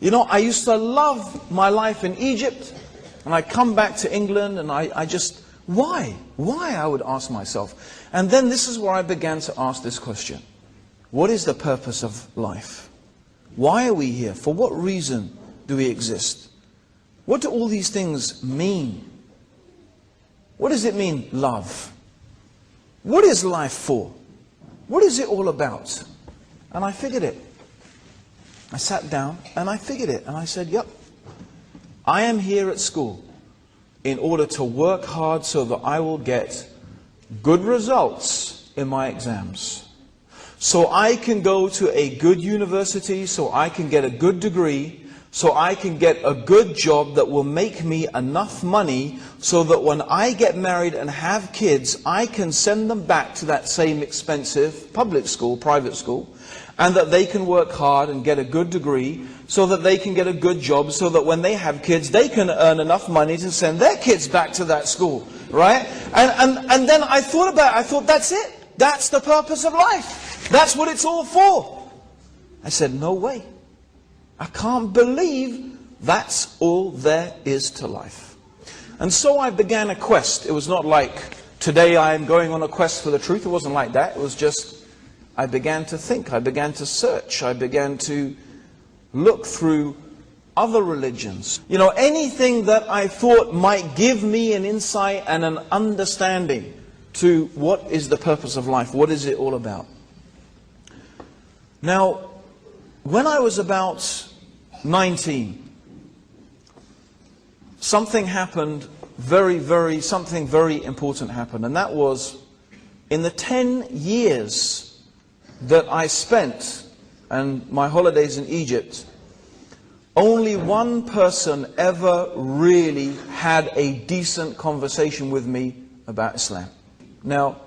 You know, I used to love my life in Egypt, and I come back to England, and I just, why? Why, I would ask myself. And then this is where I began to ask this question. What is the purpose of life? Why are we here? For what reason do we exist? What do all these things mean? What does it mean, love? What is life for? What is it all about? And I figured it. I sat down and I figured it. And I said, yep, I am here at school in order to work hard so that I will get good results in my exams. So I can go to a good university, so I can get a good degree, so I can get a good job that will make me enough money so that when I get married and have kids, I can send them back to that same expensive public school, private school, and that they can work hard and get a good degree so that they can get a good job so that when they have kids, they can earn enough money to send their kids back to that school, right? And then I thought about it. I thought, that's it. That's the purpose of life. That's what it's all for. I said, no way. I can't believe that's all there is to life. And so I began a quest. It was not like, today I am going on a quest for the truth. It wasn't like that. It was just, I began to think. I began to search. I began to look through other religions. You know, anything that I thought might give me an insight and an understanding to what is the purpose of life. What is it all about? Now, when I was about 19, something happened, something very important happened. And that was, in the 10 years that I spent and my holidays in Egypt, only one person ever really had a decent conversation with me about Islam. Now,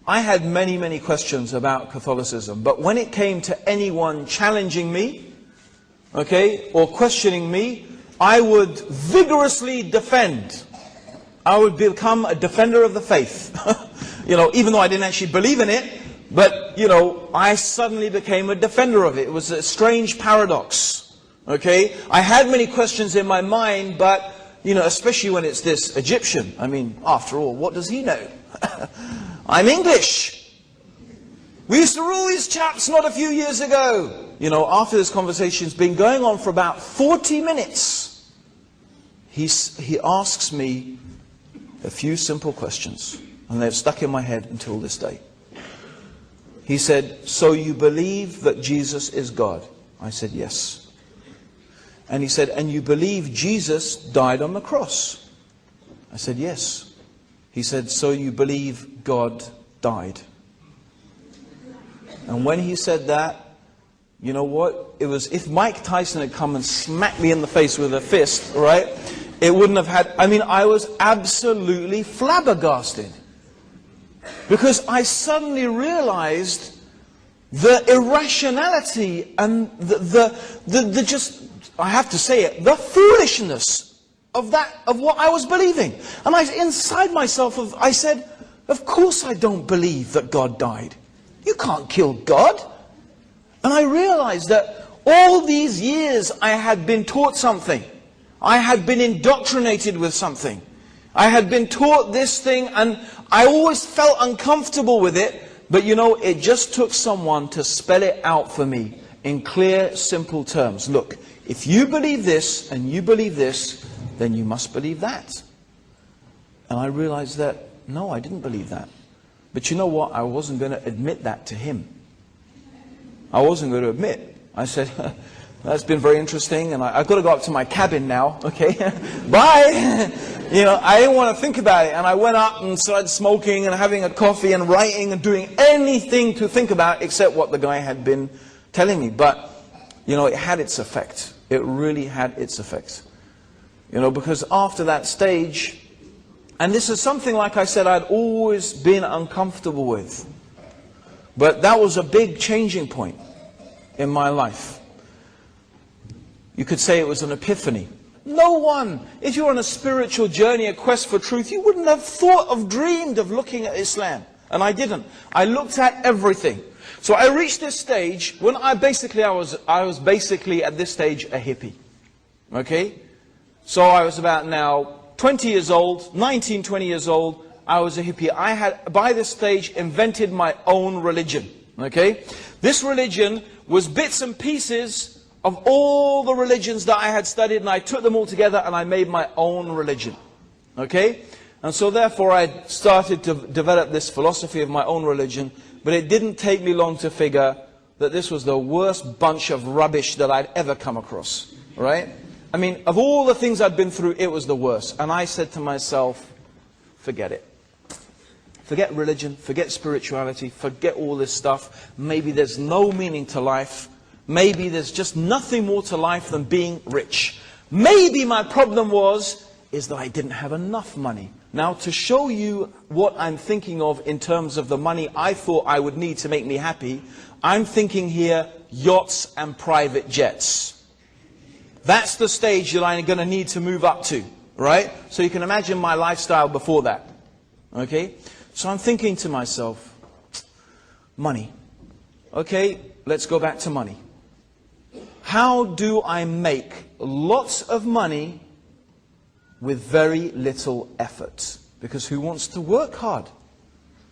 I had many, many questions about Catholicism, but when it came to anyone challenging me, okay, or questioning me, I would vigorously defend. I would become a defender of the faith. You know, even though I didn't actually believe in it, but, you know, I suddenly became a defender of it. It was a strange paradox, okay? I had many questions in my mind, but, you know, especially when it's this Egyptian. I mean, after all, what does he know? I'm English. We used to rule these chaps not a few years ago. You know, after this conversation's been going on for about 40 minutes, he asks me a few simple questions, and they've stuck in my head until this day. He said, so you believe that Jesus is God? I said, yes. And he said, and you believe Jesus died on the cross? I said, yes. He said, so you believe God died? And when he said that, you know what? It was, if Mike Tyson had come and smacked me in the face with a fist, right? It wouldn't have had, I mean, I was absolutely flabbergasted. Because I suddenly realized the irrationality and the just, I have to say it, the foolishness of what I was believing. And inside myself, I said, of course I don't believe that God died. You can't kill God. And I realized that all these years I had been taught something. I had been indoctrinated with something. I had been taught this thing, and I always felt uncomfortable with it. But you know, it just took someone to spell it out for me in clear, simple terms. Look, if you believe this and you believe this, then you must believe that. And I realized that, no, I didn't believe that. But you know what? I wasn't going to admit that to him. I wasn't going to admit. I said, that's been very interesting, and I've got to go up to my cabin now, okay? Bye! You know, I didn't want to think about it, and I went up and started smoking and having a coffee and writing and doing anything to think about except what the guy had been telling me. But, you know, it had its effect. It really had its effect. You know, because after that stage, and this is something, like I said, I'd always been uncomfortable with. But that was a big changing point in my life. You could say it was an epiphany. No one, if you're on a spiritual journey, a quest for truth, you wouldn't have thought of, dreamed of looking at Islam. And I didn't. I looked at everything. So I reached this stage when I was basically at this stage a hippie. Okay? So I was about now 20 years old, 19, 20 years old. I was a hippie. I had, by this stage, invented my own religion. Okay? This religion was bits and pieces of all the religions that I had studied, and I took them all together and I made my own religion. Okay? And so therefore I started to develop this philosophy of my own religion, but it didn't take me long to figure that this was the worst bunch of rubbish that I'd ever come across. Right? I mean, of all the things I'd been through, it was the worst. And I said to myself, forget it. Forget religion, forget spirituality, forget all this stuff. Maybe there's no meaning to life. Maybe there's just nothing more to life than being rich. Maybe my problem is that I didn't have enough money. Now, to show you what I'm thinking of in terms of the money I thought I would need to make me happy, I'm thinking here yachts and private jets. That's the stage that I'm going to need to move up to, right? So you can imagine my lifestyle before that. Okay? So I'm thinking to myself, money. Okay, let's go back to money. How do I make lots of money with very little effort? Because who wants to work hard?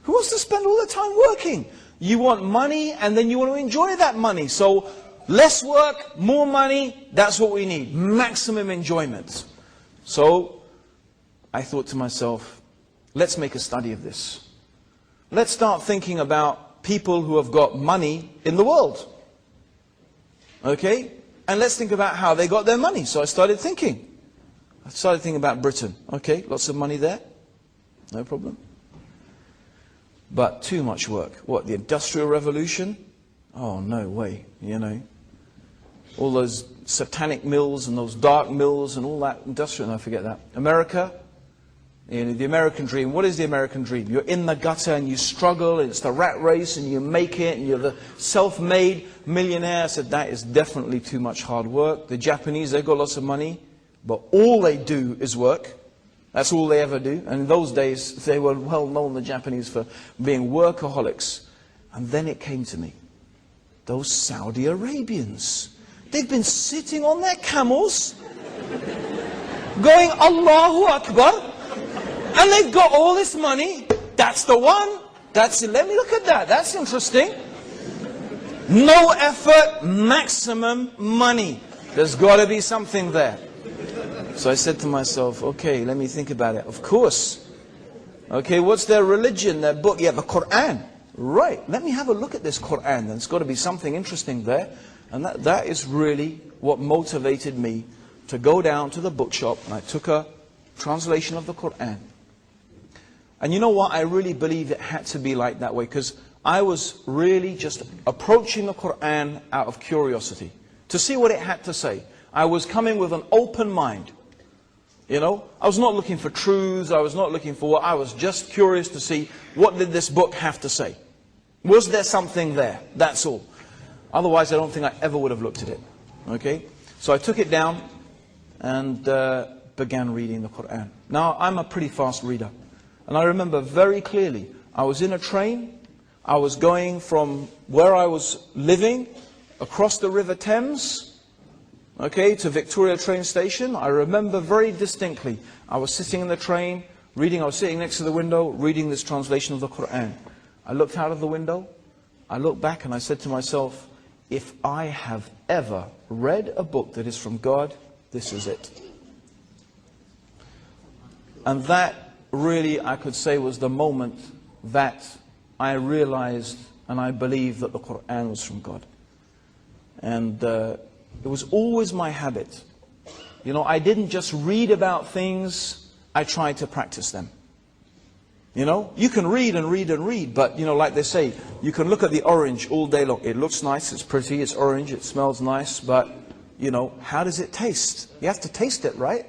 Who wants to spend all the time working? You want money and then you want to enjoy that money. So less work, more money, that's what we need. Maximum enjoyment. So I thought to myself, let's make a study of this. Let's start thinking about people who have got money in the world. Okay? And let's think about how they got their money. So I started thinking. I started thinking about Britain. Okay, lots of money there. No problem. But too much work. What, the Industrial Revolution? Oh, no way, you know. All those satanic mills and those dark mills and all that industrial, no, forget that. America, you know, the American dream. What is the American dream? You're in the gutter and you struggle, and it's the rat race, and you make it, and you're the self-made millionaire. I said, that is definitely too much hard work. The Japanese, they've got lots of money, but all they do is work. That's all they ever do. And in those days, they were well known, the Japanese, for being workaholics. And then it came to me. Those Saudi Arabians, they've been sitting on their camels, going Allahu Akbar, and they've got all this money. That's the one. That's it. Let me look at that. That's interesting. No effort, maximum money. There's got to be something there. So I said to myself, okay, let me think about it. Of course. Okay, what's their religion, their book? Yeah, the Quran. Right, let me have a look at this Quran. There's got to be something interesting there. And that is really what motivated me to go down to the bookshop, and I took a translation of the Quran. And you know what? I really believe it had to be like that way, because I was really just approaching the Quran out of curiosity, to see what it had to say. I was coming with an open mind. You know, I was not looking for truths, I was not looking for what, I was just curious to see what did this book have to say. Was there something there? That's all. Otherwise, I don't think I ever would have looked at it. Okay? So I took it down and began reading the Quran. Now, I'm a pretty fast reader. And I remember very clearly, I was in a train, I was going from where I was living across the River Thames, okay, to Victoria train station. I remember very distinctly, I was sitting in the train, reading, I was sitting next to the window, reading this translation of the Quran. I looked out of the window, I looked back and I said to myself, if I have ever read a book that is from God, this is it. And that really, I could say, was the moment that I realized and I believed that the Quran was from God. And it was always my habit. You know, I didn't just read about things, I tried to practice them. You know, you can read and read and read, but, you know, like they say, you can look at the orange all day long. It looks nice, it's pretty, it's orange, it smells nice, but, you know, how does it taste? You have to taste it, right?